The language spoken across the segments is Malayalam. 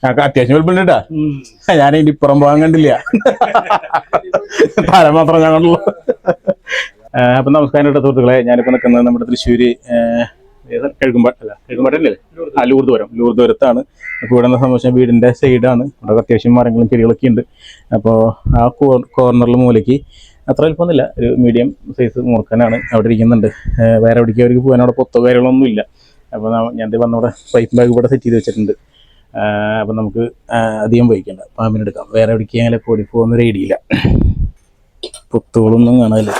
അത്യാവശ്യം വലുപ്പുണ്ടാ. ഞാൻ ഇതിന്റെ ഇപ്പുറം പോകാൻ കണ്ടില്ല, തല മാത്രം ഞാൻ കണ്ടുള്ളൂ. അപ്പൊ നമസ്കാരം കേട്ടോ സുഹൃത്തുക്കളെ. ഞാനിപ്പോ നിൽക്കുന്നത് നമ്മുടെ തൃശ്ശൂര് കഴുകുമ്പാട്ടല്ലേ, ലൂർദൂരത്താണ്. അപ്പോൾ ഇവിടെ നിന്ന് സംബന്ധിച്ച വീടിന്റെ സൈഡാണ്. ഇവിടെ അത്യാവശ്യം മരങ്ങളും ചെടികളൊക്കെ ഉണ്ട്. അപ്പോൾ ആ കോർണറിൽ മൂലയ്ക്ക് അത്ര എളുപ്പമൊന്നുമില്ല, ഒരു മീഡിയം സൈസ് മൂർക്കനാണ് അവിടെ ഇരിക്കുന്നുണ്ട്. വേറെ എവിടേക്ക് അവർക്ക് പോകാൻ അവിടെ പൊത്തോ കാര്യങ്ങളൊന്നും ഇല്ല. അപ്പോൾ ഞാൻ വന്നവിടെ പൈപ്പ് ബാഗ് ഇവിടെ സെറ്റ് ചെയ്ത് വെച്ചിട്ടുണ്ട്. അപ്പം നമുക്ക് അധികം വഹിക്കണ്ട, പാമ്പിനെടുക്കാം. വേറെ എവിടേക്ക് അങ്ങനെ പൊടി പോകുന്നൊരു ഐഡിയ ഇല്ല. പൊത്തുകളൊന്നും കാണാനില്ല.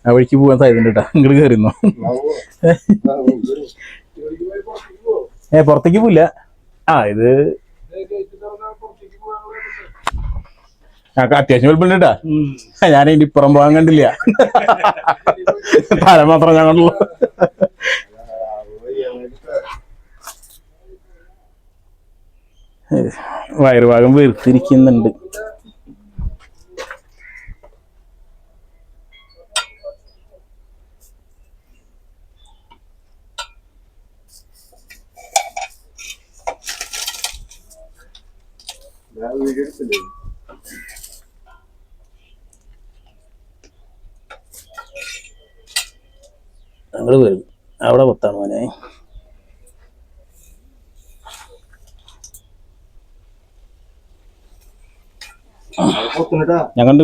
ആ വഴിക്ക് പോകാൻ സാധ്യതയുണ്ട് കേട്ടോ. ഇങ്ങോട്ട് കയറുന്നോ? പുറത്തേക്ക് പോയില്ല. ഇത് അത്യാവശ്യം വലുപ്പുണ്ട് കേട്ടാ. ഞാൻ ഇതിന്റെ ഇപ്പുറം പോകാൻ കണ്ടില്ല, തല മാത്രം ഞാൻ കണ്ടുള്ളൂ. വയറുഭാഗം വീർത്തിരിക്കുന്നുണ്ട്. ഞങ്ങള് വരും അവിടെ പൊത്താണ് മോനെ. ഞാൻ കണ്ടു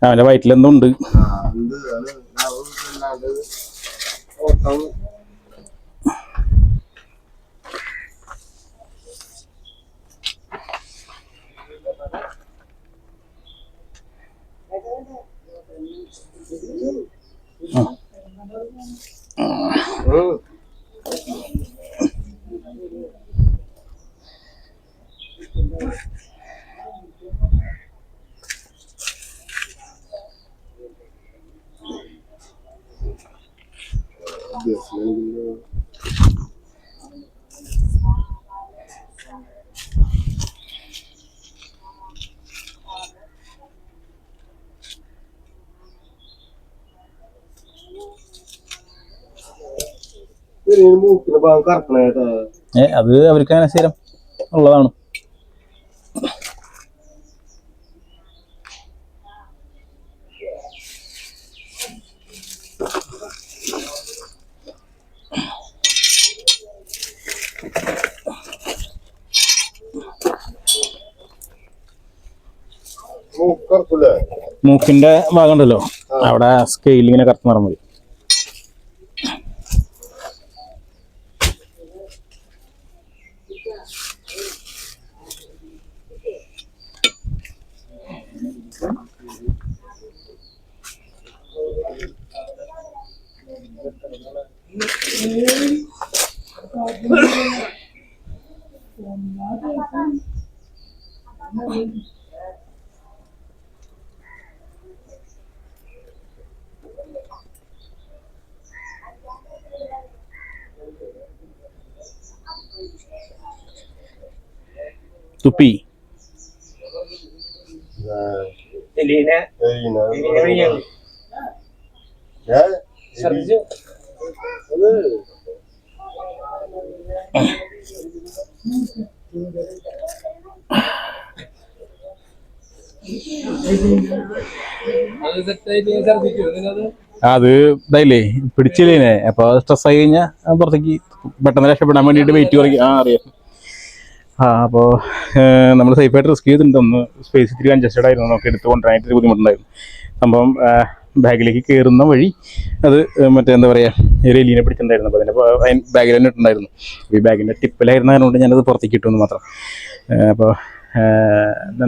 അവന്റെ വയറ്റിലെന്തോ ഉണ്ട്. അത് അവർക്ക് അങ്ങനെ സ്ഥിരം ഉള്ളതാണ്. മൂക്കിന്റെ ഭാഗം ഉണ്ടല്ലോ, അവിടെ സ്കെയിൽ ഇങ്ങനെ കറുത്ത് നിറം മതി. തുപ്പി അത് ഇതായില്ലേ, പിടിച്ചില്ലേ. അപ്പൊ സ്ട്രെസ് ആയി കഴിഞ്ഞാൽ പുറത്തേക്ക് പെട്ടെന്ന് രക്ഷപ്പെടാൻ വേണ്ടിയിട്ട് വെയിറ്റ് കുറയ്ക്കും. അറിയാം. അപ്പോൾ നമ്മൾ സേഫായിട്ട് റെസ്ക്യൂ ചെയ്തിട്ടുണ്ട്. ഒന്ന് സ്പേസ് ഇത്തിരി കൺജസ്റ്റഡ് ആയിരുന്നു, നമുക്ക് എടുത്ത് കൊണ്ടുവരാനായിട്ട് ബുദ്ധിമുട്ടുണ്ടായിരുന്നു. സംഭവം ബാഗിലേക്ക് കയറുന്ന വഴി അത് മറ്റേ എന്താ പറയുക, ഒരു എലീനെ പിടിച്ചിട്ടുണ്ടായിരുന്നു. അപ്പോൾ അതിൻ്റെ ബാഗിൽ തന്നെ ഇട്ടുണ്ടായിരുന്നു. ഈ ബാഗിൻ്റെ ടിപ്പിലായിരുന്നതുകൊണ്ട് ഞാനത് പുറത്തേക്ക് ഇട്ടുവെന്ന് മാത്രം. അപ്പോൾ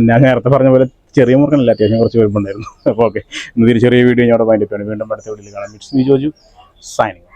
ഞാൻ നേരത്തെ പറഞ്ഞ പോലെ ചെറിയ മുറുക്കനല്ല, അത്യാവശ്യം കുറച്ച് വലുപ്പമുണ്ടായിരുന്നു. അപ്പോൾ ഓക്കെ, ഇന്ന് ചെറിയ വീഡിയോ ഞാൻ അവിടെ വൈൻഡപ്പ് ചെയ്യണം. വീണ്ടും അടുത്ത വീഡിയോയിൽ കാണാം. It's me Joju signing.